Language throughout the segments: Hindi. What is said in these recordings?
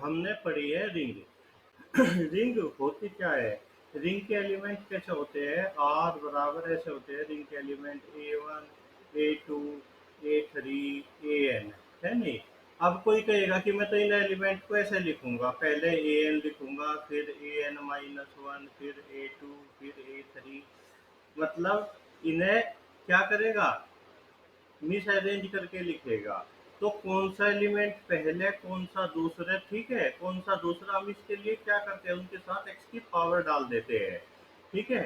हमने पढ़ी है रिंग। रिंग होती क्या है? रिंग के एलिमेंट कैसे होते हैं? आर बराबर ऐसे होते हैं रिंग के element A1 A2 A3 AN, है नहीं? अब कोई कहेगा कि मैं तो इन एलिमेंट को ऐसे लिखूंगा, पहले AN लिखूंगा, फिर AN-1, फिर A2, फिर A3, मतलब इन्हें क्या करेगा? मिस अरेंज करके लिखेगा। तो कौन सा एलिमेंट पहले कौन सा दूसरे, ठीक है, कौन सा दूसरा, हम इसके लिए क्या करते हैं, उनके साथ एक्स की पावर डाल देते हैं। ठीक है,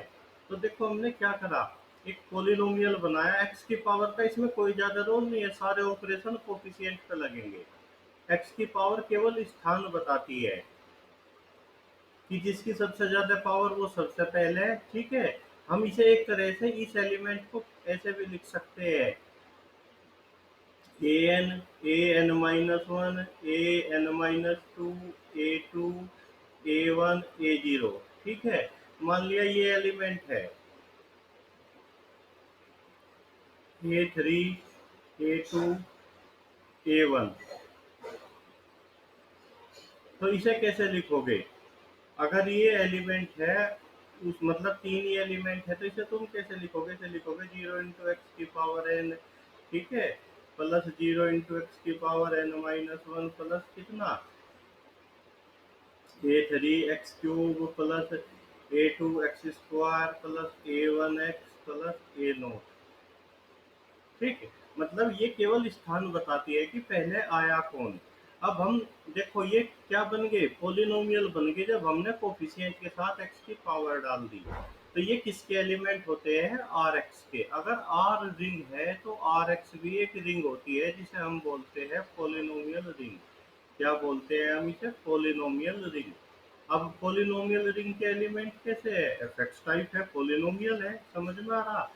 तो देखो हमने क्या करा, एक पोलिनोमियल बनाया एक्स की पावर का, इसमें कोई ज्यादा रोल नहीं है, सारे ऑपरेशन कोफिशिएंट पे लगेंगे। एक्स की पावर केवल स्थान बताती है कि जिसकी सबसे ज्यादा पावर वो सबसे पहले है। ठीक है, हम इसे एक तरह से इस एलिमेंट को ऐसे भी लिख सकते हैं, an an-1 an-2 a2 a1 a0। ठीक है, मान लिया ये एलिमेंट है a3 a2 a1, तो इसे कैसे लिखोगे? अगर ये एलिमेंट है, उस मतलब तीन ही एलिमेंट है, तो इसे तुम कैसे लिखोगे? इसे लिखोगे 0 × x⁴n, ठीक है, प्लस 0 × x⁴n-1 प्लस कितना, A3 x³ plus A2 x² plus A1 x plus A0। ठीक है, मतलब ये केवल स्थान बताती है कि पहले आया कौन। अब हम देखो ये क्या बन गए, पोलिनोमियल बन गए जब हमने कोफिशिएंट के साथ एक्स की पावर डाल दी। तो ये किसके एलिमेंट होते हैं? आर एक्स के। अगर आर रिंग है तो आर एक्स भी एक रिंग होती है, जिसे हम बोलते हैं पोलिनोमियल रिंग। क्या बोलते हैं हम इसे? Polynomial ring. अब पोलिनोमियल रिंग के एलिमेंट कैसे है? एफ एक्स टाइप है, पोलिनोमियल है, समझ में आ रहा?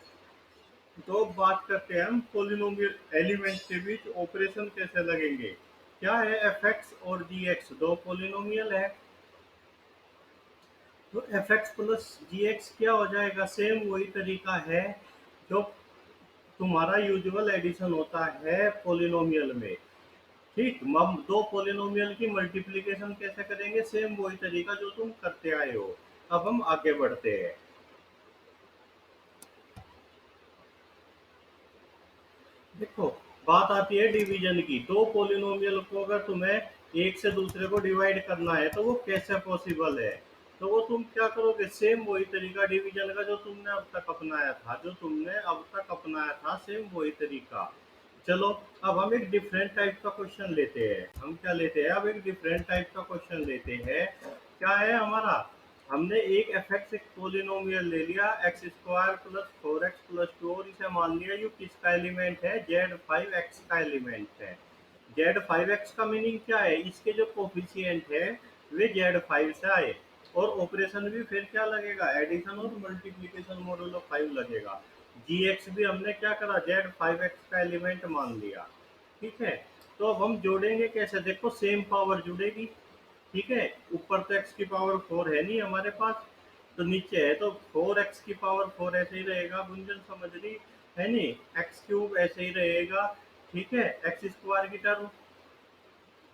तो अब बात करते हैं हम पोलिनोमियल एलिमेंट के बीच ऑपरेशन कैसे लगेंगे। क्या है? एफ एक्स और जी एक्स दो पोलिनोमियल है, तो F x plus g x क्या हो जाएगा? सेम वही तरीका है जो तुम्हारा यूजुअल एडिशन होता है पोलिनोमियल में। ठीक, हम दो पोलिनोमियल की मल्टीप्लीकेशन कैसे करेंगे? सेम वही तरीका जो तुम करते आए हो। अब हम आगे बढ़ते हैं। देखो, बात आती है डिवीजन की। दो पोलिनोमियल को अगर तुम्हें एक से दूसरे को डिवाइड करना है तो वो कैसे पॉसिबल है? तो वो तुम क्या करोगे? सेम वही तरीका डिवीजन का जो तुमने अब तक अपनाया था, सेम वही तरीका। चलो, अब हम एक डिफरेंट टाइप का क्वेश्चन लेते हैं। हम क्या लेते हैं? अब एक डिफरेंट टाइप का क्वेश्चन लेते हैं। क्या है हमारा? हमने एक एफ एक्स एक पोलिनोमियल ले लिया, x² प्लस 4x प्लस 2, और इसे मान लिया यू किसका एलिमेंट है? Z5x का एलिमेंट है। Z5x का मीनिंग क्या है? इसके जो कोफिशिएंट है वे Z5 से आए, और ऑपरेशन भी फिर क्या लगेगा? एडिशन और मल्टीप्लीकेशन मॉडुलो 5 लगेगा। gx भी हमने क्या करा? Z5x का एलिमेंट मान लिया। ठीक है, तो अब हम जोड़ेंगे कैसे? देखो, सेम पावर जुड़ेगी। ठीक है, ऊपर तो एक्स की पावर 4 है नहीं हमारे पास, तो नीचे है तो 4x की पावर 4 ऐसे ही रहेगा, गुंजन समझ रही है नहीं? x³ ऐसे ही रहेगा। ठीक है, x² की टर्म,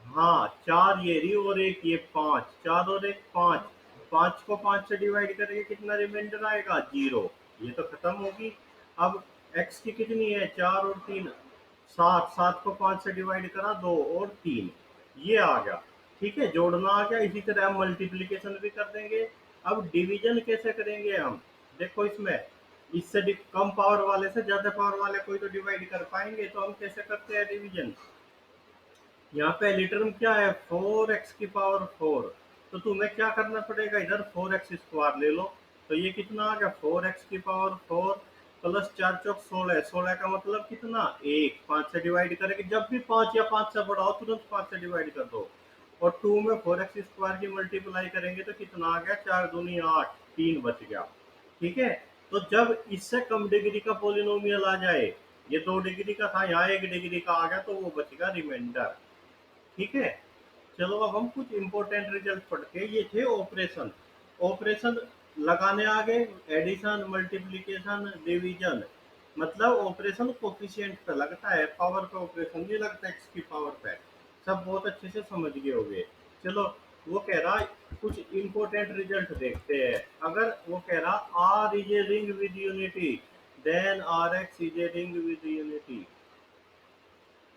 हाँ, चार ये रही और एक ये 5, 4 और एक 5, 5 को 5 से डिवाइड करके कितना रिमाइंडर आएगा? 0। ये तो खत्म होगी। अब x की कितनी है? 4 और 3 7, 7 को 5 से डिवाइड करा, 2 और 3, ये आ गया। ठीक है, जोड़ना आ गया। इसी तरह हम मल्टीप्लीकेशन भी कर देंगे। अब डिवीजन कैसे करेंगे हम? देखो, इसमें इससे कम पावर वाले से ज्यादा पावर वाले कोई तो डिवाइड कर पाएंगे, तो हम कैसे करते हैं डिवीजन? यहाँ पहली टर्म क्या है? 4x की पावर 4, तो तुम्हें क्या करना पड़ेगा? इधर 4x² ले लो, तो ये कितना आ गया? 4x की पावर 4 प्लस 4 चौक 16, 16 का मतलब कितना? 1, 5 से डिवाइड करेंगे, जब भी 5 या 5 से बड़ा हो तुरंत 5 से डिवाइड कर दो। और 2 में 4x² की मल्टीप्लाई करेंगे तो कितना आ गया? 4 दूनी 8, 3 बच गया। ठीक है, तो जब इससे कम डिग्री का पोलिनोमियल आ जाए, ये 2 डिग्री का था, यहाँ 1 डिग्री का आ गया, तो वो बचेगा रिमाइंडर। ठीक है, चलो अब हम कुछ इंपॉर्टेंट रिजल्ट पढ़ते हैं। ये थे ऑपरेशन। ऑपरेशन लगाने आ गए, एडिशन, मल्टीप्लीकेशन, डिवीजन। मतलब ऑपरेशन कोफिशिएंट पे लगता है, पावर पे ऑपरेशन नहीं लगता, एक्स की पावर पे। सब बहुत अच्छे से समझ गए होंगे। चलो, वो कह रहा कुछ इंपॉर्टेंट रिजल्ट देखते हैं। अगर वो कह रहा R is a ring with unity, then R X is a ring with unity.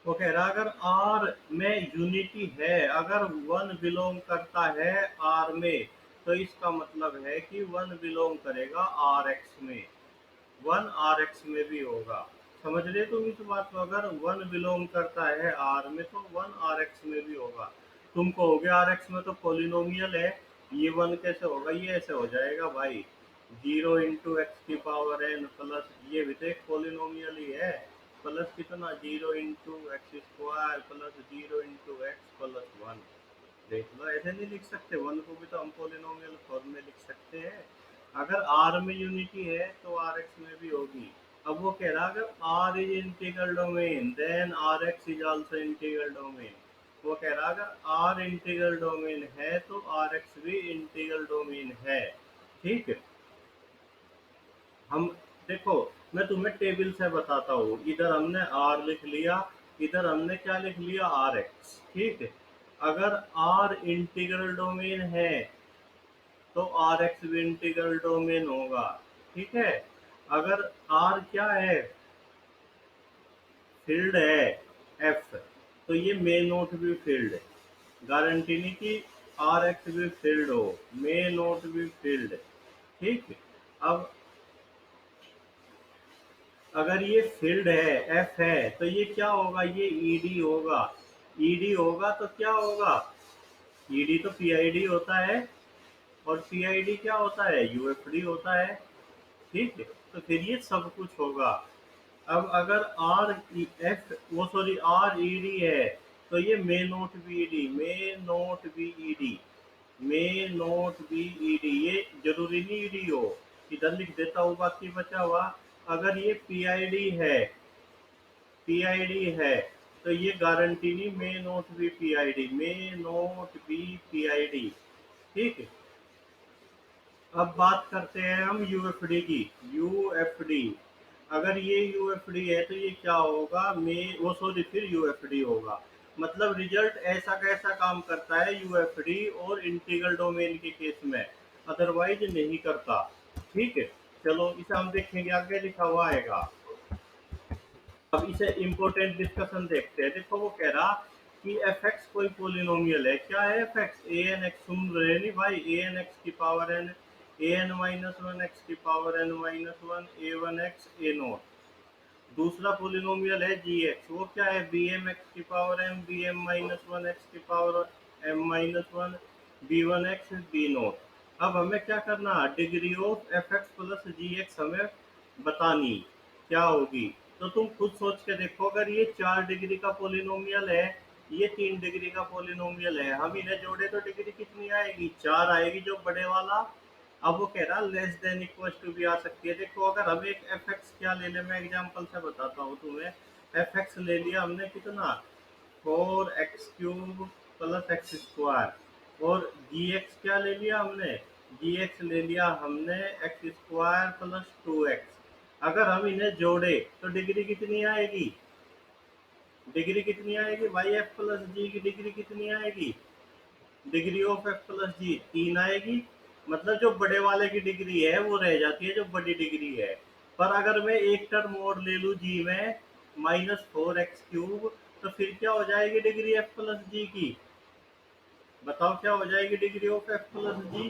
वो कह रहा अगर आर में यूनिटी है, अगर वन बिलोंग करता है आर में, तो इसका मतलब है कि वन बिलोंग करेगा आर एक्स में, वन आर एक्स में भी होगा। समझ रहे तुम इस बात को? अगर वन बिलोंग करता है आर में तो वन आर एक्स में भी होगा। तुम कहोगे आर एक्स में तो पॉलिनोमियल है, ये वन कैसे होगा? ये ऐसे हो जाएगा भाई, 0 × x⁴n प्लस, ये भी तो एक पॉलिनोमियल ही है, प्लस कितना 0 × x² प्लस 0 × x+1। देख लो, ऐसे नहीं लिख सकते, वन को भी तो हम पॉलिनोमियल फॉर्म में लिख सकते हैं। अगर आर में यूनिटी है तो आर एक्स में भी होगी। अब वो कह रहा अगर R is integral domain, then R X is also integral domain. वो कह रहा अगर आर इंटीग्रल डोमेन है तो आर एक्स भी इंटीग्रल डोमेन है। ठीक है, हम देखो, मैं तुम्हें टेबल से बताता हूँ। इधर हमने आर लिख लिया, इधर हमने क्या लिख लिया? R X. ठीक है, अगर आर इंटीग्रल डोमेन है तो आर एक्स भी इंटीग्रल डोमेन होगा। ठीक है, अगर आर क्या है? फील्ड है एफ, तो ये मे नोट भी फील्ड है। गारंटी नहीं कि आर एक्स भी फील्ड हो, मे नोट भी फील्ड। ठीक है, अब अगर ये फील्ड है, एफ है, तो ये क्या होगा? ये ईडी होगा। ईडी होगा तो क्या होगा? ईडी तो पीआईडी होता है, और पीआईडी क्या होता है? यूएफडी होता है। ठीक है, तो फिर ये सब कुछ होगा। अब अगर आर एफ वो सॉरी आर ई डी है, तो ये मे not B D, may not B E D, may not B E D, ये जरूरी नहीं ई डी हो, इधर लिख देता हूँ बाकी बचा हुआ। अगर ये पी आई डी है, पी आई डी है, तो ये गारंटी नहीं may not be P I D, may not be P I D. ठीक है, अब बात करते हैं हम यूएफडी की। यूएफडी, अगर ये यूएफडी है तो ये क्या होगा? वो सॉरी फिर यूएफडी होगा। मतलब रिजल्ट ऐसा कैसा काम करता है यूएफडी और इंटीग्रल डोमेन के केस में, अदरवाइज नहीं करता। ठीक है, चलो इसे हम देखेंगे, आगे लिखा हुआ आएगा। अब इसे इम्पोर्टेंट डिस्कशन देखते हैं। देखो, वो कह रहा कि एफ एक्स कोई पोलिनोमियल है। क्या है f x? A n x, सुन रहे नहीं भाई? ए एन एक्स की power n, a n -1 x की power n -1, A1 x a naught. दूसरा पोलिनोमियल है जी एक्स, वो क्या है? बी एम एक्स की power m, b m -1 x की power m -1, B1 x b naught. अब हमें क्या करना? Degree of f x plus g x हमें बतानी क्या होगी। तो तुम खुद सोच के देखो, अगर ये 4 डिग्री का पोलिनोमियल है, ये 3 डिग्री का पोलिनोमियल है, हम इन्हें जोड़े तो डिग्री कितनी आएगी? 4 आएगी, जो बड़े वाला। अब वो कह रहा लेस देन इक्वल टू भी आ सकती है। देखो, अगर हम एक एफ एक्स क्या ले लें, मैं एग्जाम्पल से बताता हूँ तुम्हें। एफ एक्स ले लिया हमने कितना? 4x³ plus x²। और जी एक्स क्या ले लिया हमने? जी एक्स ले लिया हमने x² प्लस 2x। अगर हम इन्हें जोड़े तो डिग्री कितनी आएगी? डिग्री कितनी आएगी भाई? एफ प्लस जी की डिग्री कितनी आएगी? डिग्री ऑफ एफ प्लस जी 3 आएगी। मतलब जो बड़े वाले की डिग्री है वो रह जाती है, जो बड़ी डिग्री है। पर अगर मैं एक टर्म और ले लूँ जी में, -4x³, तो फिर क्या हो जाएगी डिग्री एफ प्लस जी की? बताओ क्या हो जाएगी डिग्री ऑफ एफ प्लस जी?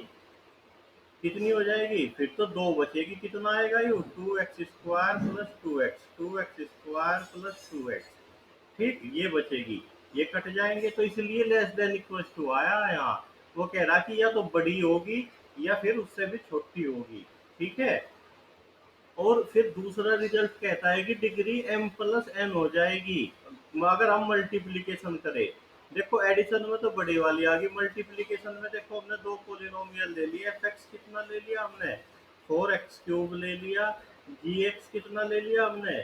कितनी हो जाएगी? फिर तो 2 बचेगी। कितना आएगा ये? 2x² plus 2x, 2x² plus 2x। ठीक, ये बचेगी, ये कट जाएंगे, तो इसलिए लेस देन इक्वल टू आया यहाँ। वो कह रहा कि या तो बड़ी होगी या फिर उससे भी छोटी होगी। ठीक है, और फिर दूसरा रिजल्ट कहता है कि डिग्री m प्लस n हो जाएगी अगर हम मल्टीप्लीकेशन करें। देखो, एडिशन में तो बड़ी वाली आ गई, मल्टीप्लीकेशन में देखो हमने 2 पोलिनोमियल ले लिए। एफ एक्स कितना ले लिया हमने? 4x³ ले लिया। जी एक्स कितना ले लिया हमने?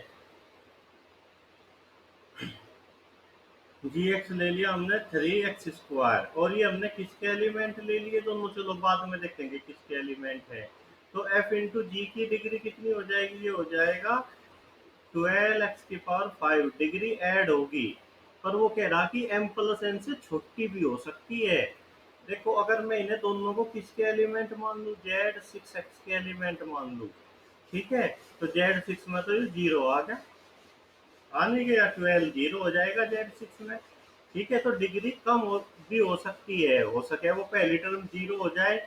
जी एक्स ले लिया हमने 3x²। और ये हमने किसके एलिमेंट ले लिए दोनों? चलो बाद में देखेंगे किसके एलिमेंट है। तो f इंटू जी की डिग्री कितनी हो जाएगी? ये हो जाएगा 12x⁵ डिग्री ऐड होगी। पर वो कह रहा कि m प्लस n से छोटी भी हो सकती है। देखो अगर मैं इन्हें दोनों को किसके एलिमेंट मान लूँ, जेड सिक्स एक्स के एलिमेंट मान लूँ, ठीक है, तो जेड सिक्स में तो जीरो आ गया, आ नहीं गया, 12 जीरो हो जाएगा जेड सिक्स में। ठीक है, तो डिग्री कम भी हो सकती है, हो सके वो पहली टर्म जीरो हो जाए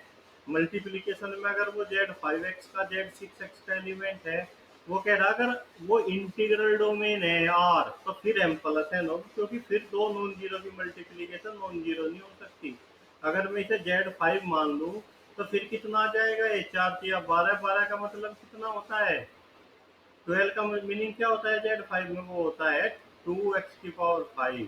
मल्टीप्लीकेशन में, अगर वो जेड फाइव एक्स का जेड सिक्स एक्स का एलिमेंट है, वो कह रहा अगर वो इंटीग्रल डोमेन है आर, तो फिर एम प्लस एन होगी, क्योंकि फिर दो नॉन जीरो की मल्टीप्लीकेशन नॉन जीरो नहीं हो सकती। अगर मैं इसे जेड फाइव मान लूँ, तो फिर कितना आ जाएगा, ये चार या बारह, बारह का मतलब कितना होता है, 12 का मीनिंग क्या होता है जेड फाइव में, वो होता है 2x⁵,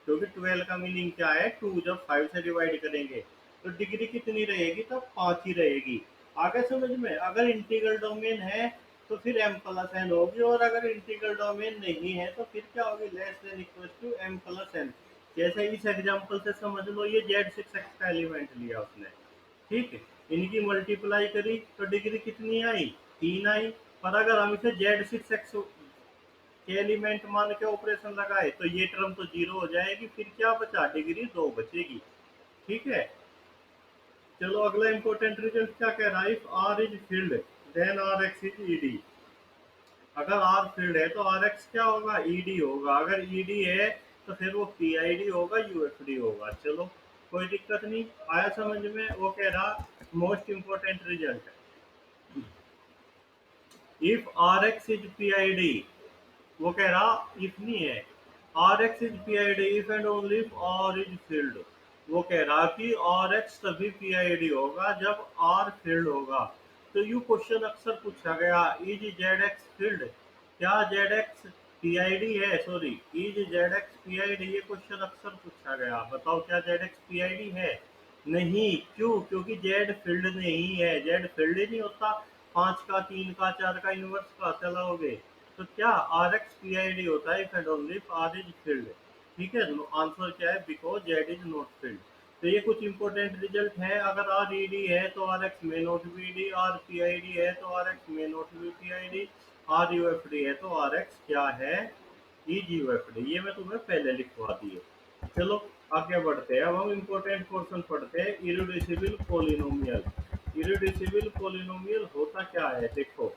क्योंकि 12 का मीनिंग क्या है, 2 जब 5 से डिवाइड करेंगे तो डिग्री कितनी रहेगी, तब 5 ही रहेगी। आगे समझ में, अगर इंटीग्रल डोमेन है तो फिर एम प्लस एन होगी, और अगर इंटीग्रल डोमेन नहीं है तो फिर क्या होगी, less than equal to M plus N. जैसे इस एग्जाम्पल से समझ लो, ये जेड सिक्स एक्स का एलिमेंट लिया उसने, ठीक है, इनकी मल्टीप्लाई करी तो डिग्री कितनी आई, 3 आई। पर अगर हम इसे जेड सिक्स एक्स के एलिमेंट मान के ऑपरेशन लगाए तो ये टर्म तो जीरो हो जाएगी, फिर क्या बचा, डिग्री 2 बचेगी। ठीक है, चलो अगला इंपॉर्टेंट रिजल्ट क्या कह रहा है, if R is field then R X is ED. अगर आर फील्ड है तो आर एक्स क्या होगा, ईडी होगा, अगर ईडी है तो फिर वो पीआईडी होगा, यूएफडी होगा। चलो कोई दिक्कत नहीं, आया समझ में। वो कह रहा most important result, if R X is PID, वो कह रहा इफ नहीं है, R X is P I D if and only if R is field. वो कह रहा कि आर एक्स तभी पी आई डी होगा जब आर फील्ड होगा। तो यू क्वेश्चन अक्सर पूछा गया, इज जेड एक्स फील्ड, क्या Z x P I D है, sorry, is Z x P I D, ये क्वेश्चन अक्सर पूछा गया, बताओ क्या Z x P I D है, नहीं, क्यों, क्योंकि जेड फील्ड नहीं है, जेड फील्ड ही नहीं होता, पांच का, तीन का, चार का इनवर्स का चलाओगे, तो क्या R X P I D होता है, if and only if R is field. ठीक है, आंसर क्या है, because Z is not field. तो ये कुछ इंपॉर्टेंट रिजल्ट है, अगर आर ई डी है तो आर एक्स में not be D, R P I D है तो आर एक्स में not be P I D, R U F D है तो आर एक्स क्या है, E G U F D. ये मैं तुम्हें पहले लिखवा दिए। चलो आगे बढ़ते हैं, अब हम इंपॉर्टेंट पोर्शन पढ़ते हैं, इरेड्यूसिबल पॉलिनोमियल। इरेड्यूसिबल पॉलिनोमियल होता क्या है, देखो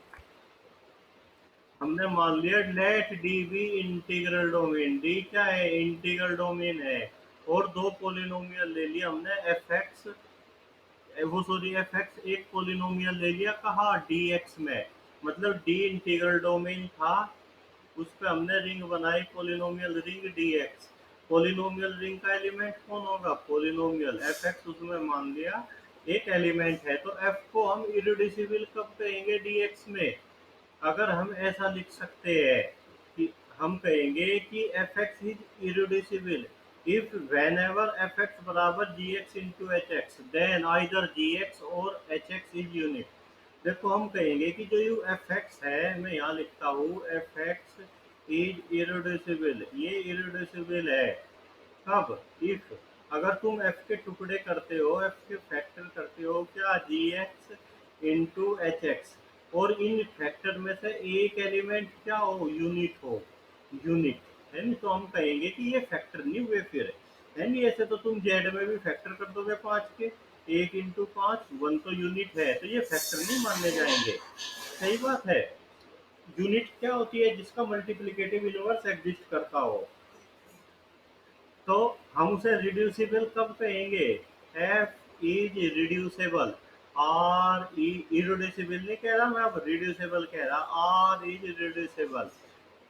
हमने मान लिया let D be integral domain, D क्या है, इंटीग्रल डोमेन है, और दो पोलिनोमियल ले लिया हमने, एफ एक्स, वो सॉरी एफ एक्स एक पोलिनोमियल ले लिया, कहा डी एक्स में, मतलब डी इंटीग्रल डोमेन था, उस पर हमने रिंग बनाई, polynomial ring D x. Polynomial ring का एलिमेंट कौन होगा, पोलिनोमियल, एफ एक्स उसमें मान लिया एक एलिमेंट है, तो एफ को हम इरेड्यूसिबल कब कहेंगे, डी एक्स में। अगर हम ऐसा लिख सकते हैं कि हम कहेंगे कि F x is irreducible if whenever f x बराबर g x into h x, then either g x और एच एक्स इज यूनिट। देखो हम कहेंगे कि जो यू एफ एक्स है, मैं यहाँ लिखता हूँ एफ एक्स इज इरेड्यूसिबल, ये इरेड्यूसिबल है कब, इफ, अगर तुम एफ के टुकड़े करते हो, एफ के फैक्टर करते हो, क्या, जी एक्स इंटू एच एक्स, और इन फैक्टर में से एक एलिमेंट क्या हो, यूनिट हो, यूनिट, है नहीं, तो हम कहेंगे कि ये फैक्टर नहीं हुए फिर, है नहीं, ऐसे तो तुम जेड में भी फैक्टर कर दोगे पाँच के, एक इंटू पाँच, वन तो यूनिट है, तो ये फैक्टर नहीं मानने जाएंगे। सही बात है, यूनिट क्या होती है, जिसका मल्टीप्लिकेटिव इनवर्स एग्जिस्ट करता हो, तो हम उसे रिड्यूसिबल कब कहेंगे, F is reducible, or irreducible नहीं कह रहा मैं, अब रिड्यूसेबल कह रहा, आर इज रिड्यूसेबल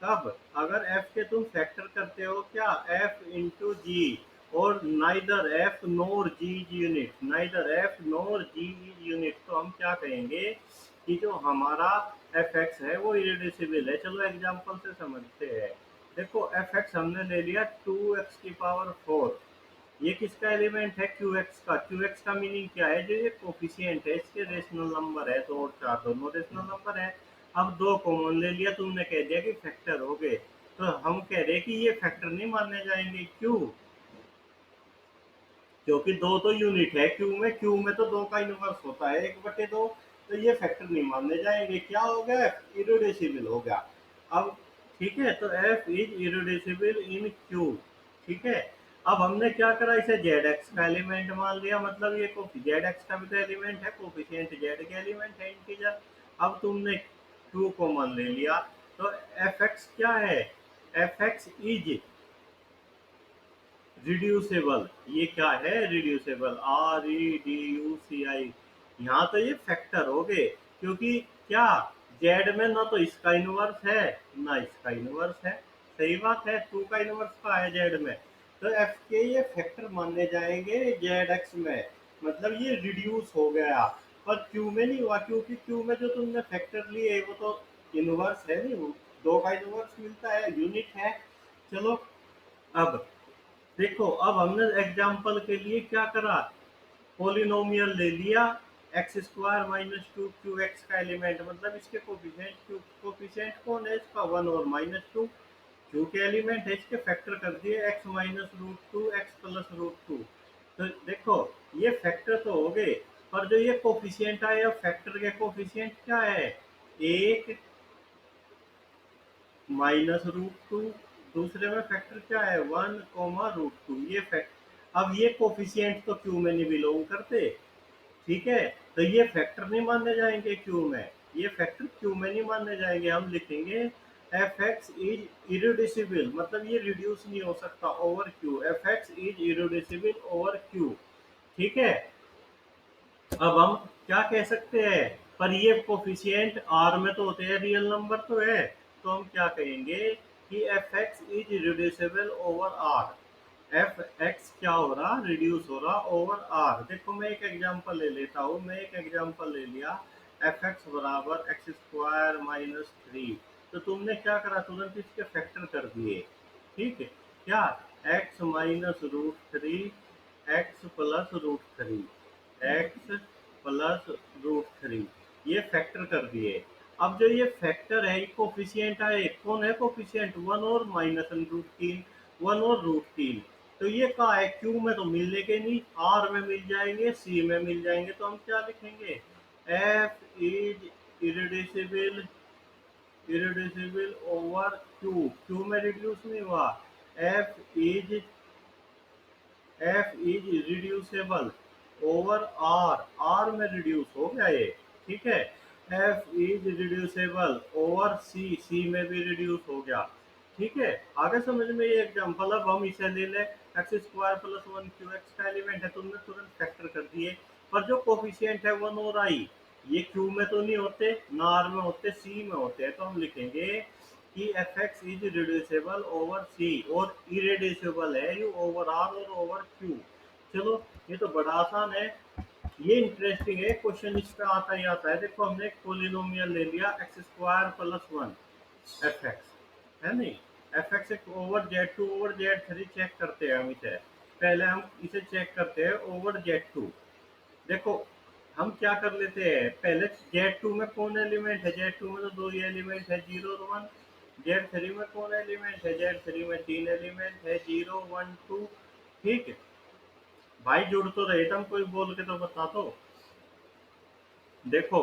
कब, अगर एफ के तुम फैक्टर करते हो, क्या, एफ इंटू जी, और neither F nor G is unit, neither F nor G is unit, तो हम क्या कहेंगे कि जो हमारा एफ एक्स है वो इरेड्यूसिबल है। चलो एग्जांपल से समझते हैं, देखो एफ एक्स हमने ले लिया 2x⁴, ये किसका एलिमेंट है, क्यू एक्स का, क्यू एक्स का मीनिंग क्या है, जो ये कोफिशिएंट है, इसके रेशनल नंबर है, दो और चार दोनों रेशनल नंबर है। अब दो कॉमन ले लिया तुमने, कह दिया कि फैक्टर हो गए, तो हम कह रहे हैं कि ये फैक्टर नहीं मानने जाएंगे, क्यों, क्योंकि दो तो यूनिट है क्यू में, क्यू में तो दो का इनवर्स होता है 1/2, तो ये फैक्टर नहीं मानने जाएंगे, क्या हो गया, इरेड्यूसिबल हो गया। अब ठीक है, तो F is irreducible in Q, ठीक है। अब हमने क्या करा, इसे जेड एक्स का एलिमेंट मान लिया, मतलब ये जेड एक्स का भी तो एलिमेंट है, कोफिशिएंट जेड के एलिमेंट है इंटीजर। अब तुमने टू कॉमन ले लिया, तो एफ एक्स क्या है, एफ एक्स इज रिड्यूसेबल। ये क्या है, रिड्यूसेबल, REDUCI। यहाँ तो ये फैक्टर हो गए, क्योंकि क्या, जेड में ना तो इसका इनवर्स है ना इसका इनवर्स है। सही बात है, टू का इनवर्स का है जेड में, तो एफ के ये फैक्टर माने जाएंगे जेड एक्स में, मतलब ये रिड्यूस हो गया। पर क्यू में नहीं हुआ, क्योंकि क्यू में जो तुमने फैक्टर लिए वो तो इनवर्स है नहीं, वो दो का इनवर्स मिलता है, यूनिट है। चलो, अब देखो, अब हमने एग्जाम्पल के लिए क्या करा, पोलिनोमियल ले लिया, X square minus two Q x का एलिमेंट, मतलब इसके कोफिशिएंट, क्यू कोफिशिएंट कौन है इसका, वन और माइनस टू, क्यू के एलिमेंट है, इसके फैक्टर कर दिए, X minus root two X plus root two. तो देखो, ये फैक्टर तो हो गए, पर जो ये कोफिशिएंट आए, फैक्टर के कोफिशिएंट क्या है, एक माइनस रूट टू, दूसरे में फैक्टर क्या है, वन कोमा रूट टू, ये फैक्टर। अब ये कोफिशिएंट तो क्यू में नहीं बिलोंग करते, ठीक है, तो ये फैक्टर नहीं माने जाएंगे क्यू में, ये फैक्टर क्यू में नहीं माने जाएंगे। हम लिखेंगे एफ एक्स इज इरिड्यूसिबल, मतलब ये रिड्यूस नहीं हो सकता over Q, F x is irreducible over Q. ठीक है, अब हम क्या कह सकते हैं, पर ये कोफिशिएंट आर में तो होते हैं, रियल नंबर तो है, तो हम क्या कहेंगे कि F x is reducible over R, F X क्या हो रहा, रिड्यूस हो रहा ओवर आर। देखो, मैं एक एग्जांपल ले लेता हूँ, मैं एक एग्जांपल ले लिया, एफ एक्स बराबर एक्स स्क्वायर माइनस थ्री। तो तुमने क्या करा, तुरंत इसके फैक्टर कर दिए, ठीक है, क्या, X minus root three X plus root three, X plus root three, ये फैक्टर कर दिए। अब जो ये फैक्टर है, ये कोफिशिएंट आए, कौन है कोफिशिएंट, वन और माइनस रूट तीन, वन और रूट तीन। तो ये कहा है, क्यू में तो मिलने के नहीं, आर में मिल जाएंगे, सी में मिल जाएंगे, तो हम क्या लिखेंगे, F is irreducible, irreducible over Q, Q में रिड्यूस नहीं हुआ, F is F is reducible over R, R में रिड्यूस हो गया ये, ठीक है, F is reducible over C, C में भी रिड्यूस हो गया। ठीक है, आगे समझ में ये एग्जांपल। अब हम इसे ले लें, x square plus one Q x का एलिमेंट है, तुमने तुरंत फैक्टर कर दिए, पर जो कोफिशिएंट है वन और आई, ये क्यू में तो नहीं होते, ना आर में होते, सी में होते हैं, तो हम लिखेंगे कि F x is reducible over C, और इरेड्यूसेबल है यू ओवर आर और ओवर क्यू। चलो, ये तो बड़ा आसान है, ये इंटरेस्टिंग है, क्वेश्चन इस पे आता ही आता है। देखो, हमने एक पोलिनोमियल ले लिया, X square plus one F X, है नहीं, F X over Z two over Z three check करते हैं हम इसे, पहले हम इसे चेक करते हैं ओवर जेड टू। देखो, हम क्या कर लेते हैं, पहले जेड टू में कौन एलिमेंट है, जेड टू में तो दो ही एलिमेंट है, जीरो और वन। जेड थ्री में कौन एलिमेंट है, जेड थ्री में तीन एलिमेंट है, जीरो वन टू। ठीक है भाई, जुड़ तो रहे, तुम कोई बोल के तो बता दो। देखो,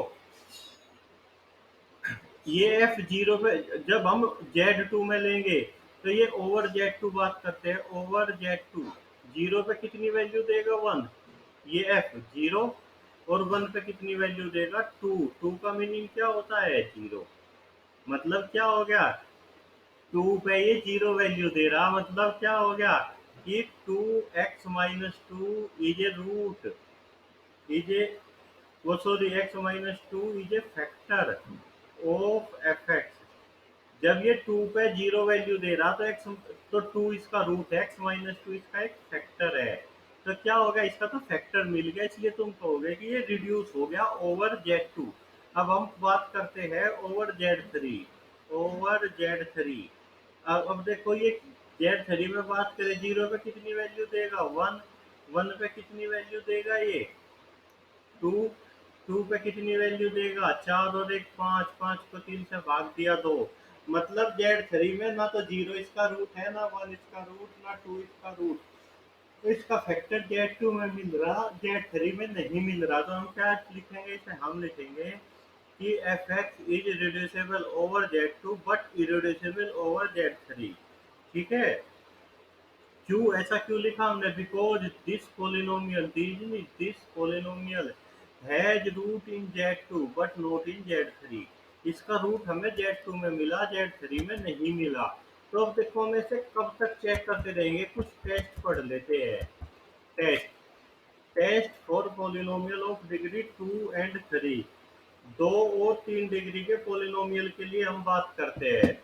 ये एफ जीरो पे, जब हम जेड टू में लेंगे, तो ये ओवर जेड टू बात करते हैं, ओवर जेड टू, जीरो पे कितनी वैल्यू देगा, वन, ये एफ जीरो, और वन पे कितनी वैल्यू देगा, टू, टू का मीनिंग क्या होता है, जीरो, मतलब क्या हो गया, टू पे ये जीरो वैल्यू दे रहा, मतलब क्या हो गया कि two x minus two is a root, is a, वो sorry, x minus two is a factor of f x. जब ये टू पे जीरो वैल्यू दे रहा, तो एक्स, तो टू इसका रूट है, एक्स माइनस टू इसका एक फैक्टर है, तो क्या होगा, इसका तो फैक्टर मिल गया, इसलिए तुम कहोगे कि ये रिड्यूस हो गया ओवर जेड टू। अब हम बात करते हैं over Z three, over Z three. अब देखो, ये जेड थ्री में बात करें, जीरो पे कितनी वैल्यू देगा, वन, वन पे कितनी वैल्यू देगा ये, टू, टू पे कितनी वैल्यू देगा, चार और एक पाँच, पाँच को तीन से भाग दिया दो, मतलब जेड थ्री में ना तो जीरो इसका रूट है, ना वन इसका रूट, ना टू इसका रूट, तो इसका फैक्टर जेड टू में मिल रहा, जेड थ्री में नहीं मिल रहा, तो हम क्या लिखेंगे इसे, हम लिखेंगे कि F x is reducible over Z two but irreducible over Z three. ठीक है, क्यों ऐसा क्यों लिखा हमने? Because this polynomial has root in Z2 but not in Z3। इसका रूट हमें Z2 में मिला, Z3 में नहीं मिला। तो अब देखो हम इसे कब तक चेक करते रहेंगे, कुछ टेस्ट पढ़ लेते हैं। Test test for polynomial of degree 2 और 3। 2 और 3 डिग्री के पोलिनोमियल के लिए हम बात करते हैं।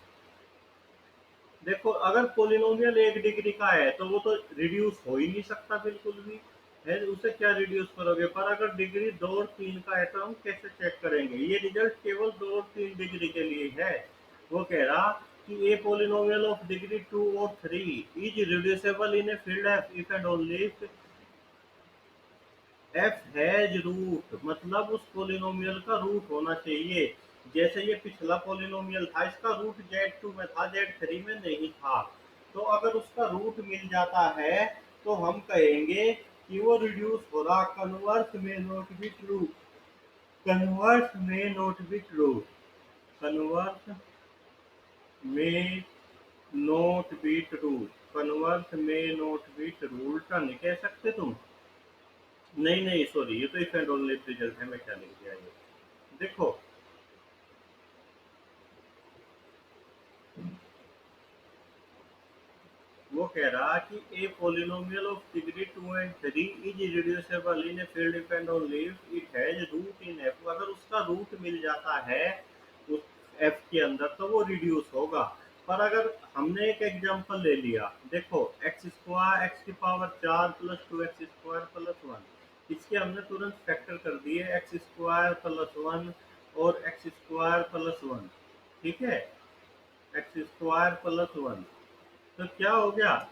देखो अगर पोलिनोमियल 1 डिग्री का है तो वो तो रिड्यूस हो ही नहीं सकता बिल्कुल भी, है उसे क्या रिड्यूस करोगे? पर अगर डिग्री 2 और 3 का है तो हम कैसे चेक करेंगे? ये रिजल्ट केवल 2 और 3 डिग्री के लिए है। वो कह रहा कि ए पोलिनोमियल ऑफ डिग्री 2 और 3 is reducible in a field F if and only if F has root, मतलब उस पोलिनोमियल का रूट होना चाहिए। जैसे ये पिछला पोलिनोमियल था, इसका रूट Z2 में था, Z3 में नहीं था। तो अगर उसका रूट मिल जाता है तो हम कहेंगे कि वो रिड्यूस हो रहा। कन्वर्स में नॉट बी ट्रू, कन्वर्स में नॉट बी ट्रू, कन्वर्स में नॉट बी ट्रू, कन्वर्स में नॉट बी ट्रू। उल्टा नहीं कह सकते तुम। नहीं नहीं सॉरी, ये तो इफ एंड ओनली रिजल्ट है, मैं क्या लिख दिया ये। देखो वो कह रहा कि ए पोलिनोमियल ऑफ डिग्री 2 और 3 is reducible in a field if and only if it has root in F. अगर उसका रूट मिल जाता है उस एफ के अंदर तो वो रिड्यूस होगा। पर अगर हमने एक एग्जांपल ले लिया, देखो एक्स स्क्वायर एक्स की power 4 plus 2 x square plus 1, इसके हमने तुरंत फैक्टर कर दिए एक्स स्क्वायर प्लस 1 और एक्स स्क्वायर प्लस 1। ठीक है, एक्स स्क्वायर प्लस 1, तो क्या हो गया?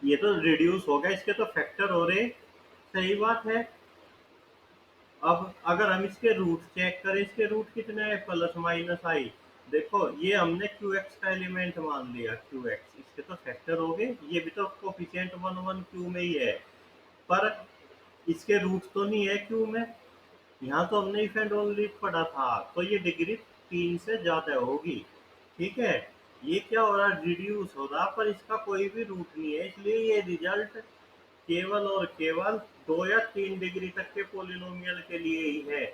ये तो रिड्यूस हो गया, इसके तो फैक्टर हो रहे। सही बात है। अब अगर हम इसके रूट चेक करें, इसके रूट कितने हैं? प्लस माइनस आई। देखो ये हमने क्यू एक्स का एलिमेंट मान लिया, क्यू एक्स, इसके तो फैक्टर हो गए। ये भी तो कोफिशिएंट 1 1 क्यू में ही है, पर इसके रूट तो नहीं है क्यू में। यहाँ तो हमने इफ एंड ओनली पढ़ा था, तो ये डिग्री 3 से ज्यादा होगी। ठीक है, ये क्या हो रहा? रिड्यूस हो रहा, पर इसका कोई भी रूट नहीं है, इसलिए ये रिजल्ट केवल और केवल 2 या 3 डिग्री तक के पोलिनोमियल के लिए ही है।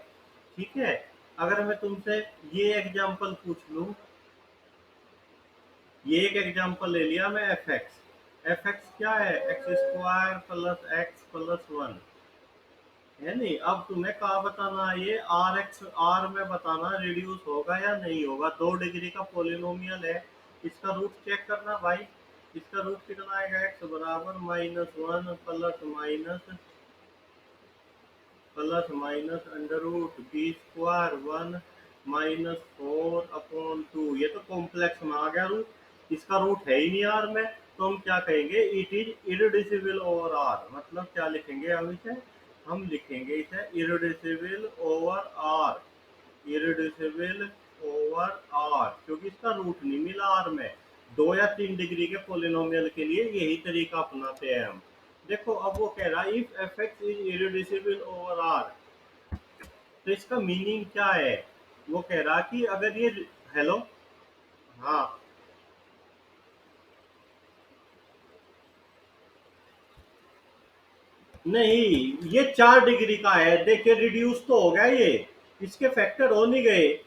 ठीक है, अगर मैं तुमसे ये एग्जांपल पूछ लूं, ये एक एग्जांपल ले लिया मैं, एफ एक्स क्या है? X square plus x plus 1, है नहीं। अब तुम्हें कहा बताना, ये आर एक्स आर में बताना रिड्यूस होगा या नहीं होगा। 2 डिग्री का पोलिनोमियल है, इसका रूट चेक करना भाई। इसका रूट कितना आएगा? एक्स बराबर -1 plus minus under root B square 1 -4/2। ये तो कॉम्प्लेक्स में आ गया रूट, इसका रूट है ही नहीं आर में। तो हम क्या कहेंगे? It is irreducible over R. मतलब क्या लिखेंगे हम इसे? हम लिखेंगे इसे irreducible over R, irreducible over R, क्योंकि इसका रूट नहीं मिला आर में। 2 या 3 डिग्री के पोलिनोमियल के लिए यही तरीका अपनाते हैं हम। देखो अब वो कह रहा है if F x is irreducible over R, तो इसका मीनिंग क्या है? वो कह रहा कि अगर ये, हेलो, हाँ, नहीं ये 4 डिग्री का है, देखिए रिड्यूस तो हो गया ये, इसके फैक्टर हो नहीं गए।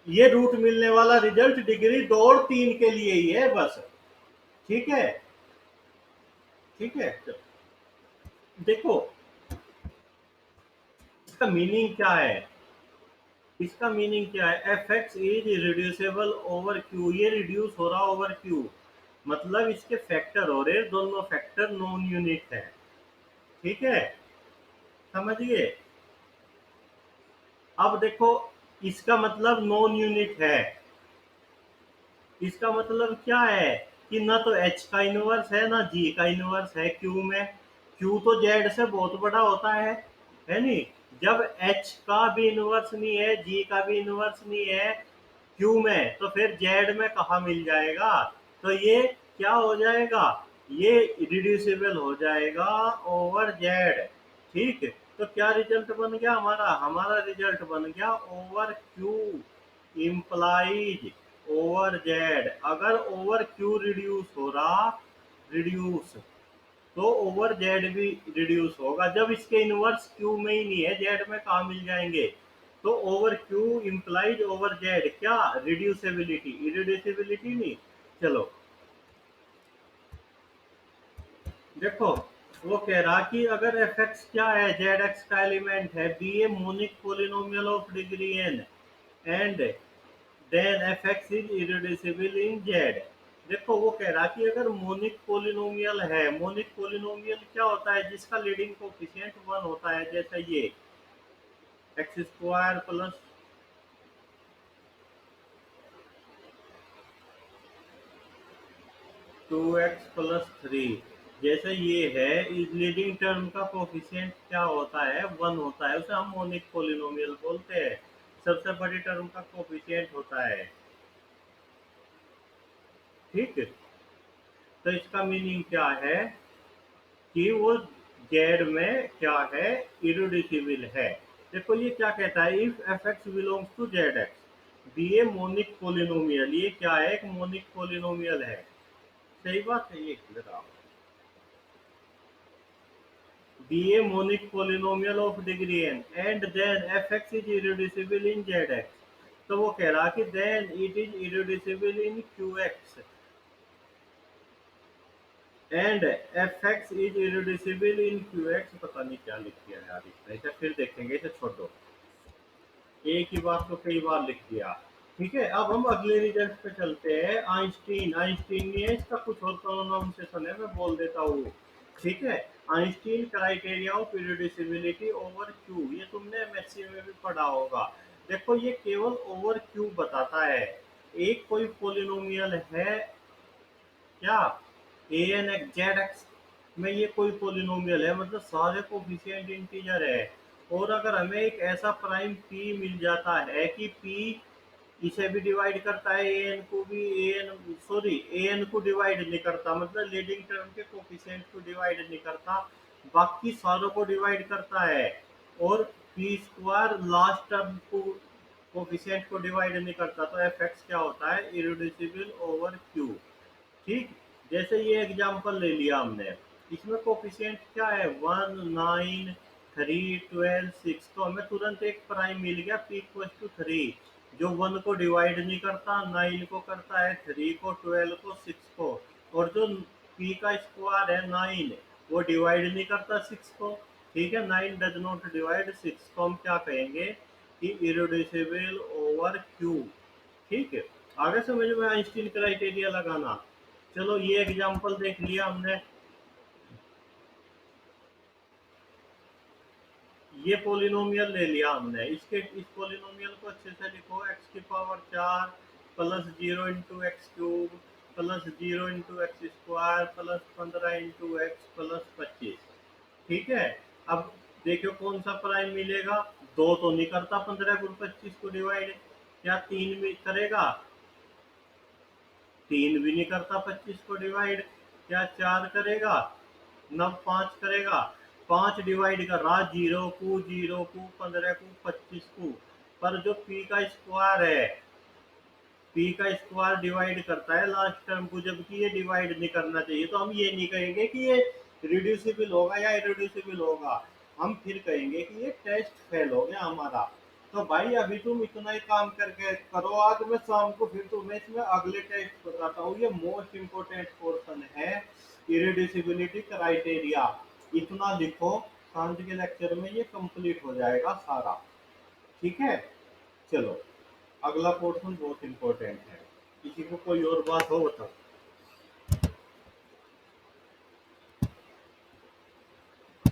ये रूट मिलने वाला रिजल्ट डिग्री 2 और 3 के लिए ही है बस। ठीक है, ठीक है, देखो इसका मीनिंग क्या है? इसका मीनिंग क्या है? F x is reducible over Q, ये रिड्यूस हो रहा ओवर क्यू, मतलब इसके फैक्टर हो रहे, दोनों फैक्टर नॉन यूनिट है। ठीक है, समझिए। अब देखो इसका मतलब नॉन यूनिट है, इसका मतलब क्या है कि ना तो एच का इनवर्स है ना जी का इनवर्स है क्यू में। क्यू तो जेड से बहुत बड़ा होता है नहीं। जब एच का भी इनवर्स नहीं है, जी का भी इनवर्स नहीं है क्यू में, तो फिर जेड में कहा मिल जाएगा? तो ये क्या हो जाएगा? ये रिड्यूसिबल हो जाएगा ओवर जेड। ठीक, तो क्या रिजल्ट बन गया हमारा? हमारा रिजल्ट बन गया over Q implies over Z. अगर ओवर क्यू रिड्यूस हो रहा रिड्यूस, तो ओवर जेड भी रिड्यूस होगा। जब इसके इनवर्स क्यू में ही नहीं है, जेड में कहा मिल जाएंगे। तो over Q implies over Z क्या, रिड्यूसिबिलिटी, इरिड्यूसिबिलिटी नहीं। चलो देखो, वो कह रहा कि अगर एफ एक्स क्या है, जेड एक्स का एलिमेंट है, be a monic polynomial of degree N and then F x is irreducible in Z. देखो वो कह रहा कि अगर मोनिक पोलिनोमियल है, मोनिक पोलिनोमियल क्या होता है, जिसका लीडिंग कोफिशिएंट वन होता है, जैसे ये एक्स स्क्वायर प्लस 2x+3, जैसे ये है, इस लीडिंग टर्म का कोफिशिएंट क्या होता है, वन होता है, उसे हम मोनिक पोलिनोमियल बोलते हैं। सबसे बड़ी टर्म का कोफिशिएंट होता है। ठीक है, तो इसका मीनिंग क्या है कि वो जेड में क्या है, इरिड्यूसिबल है। देखो ये क्या कहता है, if F X belongs to Z X be a monic polynomial, ये क्या है, एक मोनिक पोलिनोमियल है। सही बात है ये, जरा be a monic polynomial of degree n and then fx is irreducible in zx। तो वो कह रहा कि then it is irreducible in qx and fx is irreducible in qx। पता नहीं क्या लिख दिया यार इसने, इसे फिर देखेंगे, इसे छोड़ो, एक ही बात को कई बार लिख दिया। ठीक है, अब हम अगले रिजल्ट पे चलते हैं। आइंस्टीन, आइंस्टीन नहीं है इसका, कुछ और प्रोनाउंसिएशन है, मैं बोल देता हूँ। ठीक है, Eisenstein criteria of irreducibility over Q, ये तुमने एमएससी में भी पढ़ा होगा। देखो ये केवल ओवर क्यू बताता है, एक कोई पोलिनोमियल है क्या, ए एन एक्स जेड एक्स में ये कोई पोलिनोमियल है, मतलब सारे कोफिशिएंट इंटीजर है। और अगर हमें एक ऐसा प्राइम पी मिल जाता है कि पी इसे भी डिवाइड करता है, ए एन को भी, A N sorry A N को डिवाइड नहीं करता, मतलब लीडिंग टर्म के कोफिशिएंट को डिवाइड नहीं करता, बाकी सारों को डिवाइड करता है, और पी स्क्वायर लास्ट टर्म को कोफिशिएंट को डिवाइड नहीं करता, तो एफ एक्स क्या होता है, इरिड्यूसिबल ओवर क्यू। ठीक, जैसे ये एग्जांपल ले लिया हमने, इसमें कोफिशिएंट क्या है, 1 9 3 12 6, तो हमें तुरंत एक प्राइम मिल गया p इक्वल टू 3, जो 1 को डिवाइड नहीं करता, 9 को करता है, 3 को, 12 को, 6 को, और जो p का स्क्वायर है 9, वो डिवाइड नहीं करता 6 को। ठीक है, 9 डज नॉट डिवाइड 6, तो हम क्या कहेंगे कि इरिड्यूसिबल ओवर क्यू। ठीक है, आगे समझ में आइंस्टीन क्राइटेरिया लगाना। चलो ये एग्जांपल देख लिया हमने, ये पोलिनोमियल ले लिया हमने, इसके इस पोलिनोमियल को अच्छे से लिखो, एक्स की power 4 plus 0 into x cube plus 0 into x square plus 15 into x plus 25। ठीक है, अब देखो कौन सा प्राइम मिलेगा, दो तो नहीं करता 15 को 25 को डिवाइड, क्या तीन भी करेगा, तीन भी नहीं करता 25 को डिवाइड, क्या चार करेगा, नव पांच करेगा, पांच डिवाइड कर रहा, जीरो को 15 को 25 को, पर जो पी का स्क्वायर है, पी का स्क्वायर डिवाइड करता है लास्ट टर्म को, जबकि ये डिवाइड नहीं करना चाहिए, तो हम ये नहीं कहेंगे कि ये रिड्यूसिबल होगा या इरिड्यूसिबल होगा, हम फिर कहेंगे कि ये टेस्ट फेल हो गया हमारा। तो भाई अभी तुम इतना ही काम करके करो, आज मैं शाम को फिर तुम्हें इसमें अगले टेस्ट बताता हूँ, ये मोस्ट इम्पोर्टेंट पोर्शन है, इरिड्यूसिबिलिटी क्राइटेरिया। इतना लिखो, शांत के लेक्चर में ये कंप्लीट हो जाएगा सारा। ठीक है, चलो अगला पोर्शन बहुत इंपॉर्टेंट है। किसी को कोई और बात हो बताओ।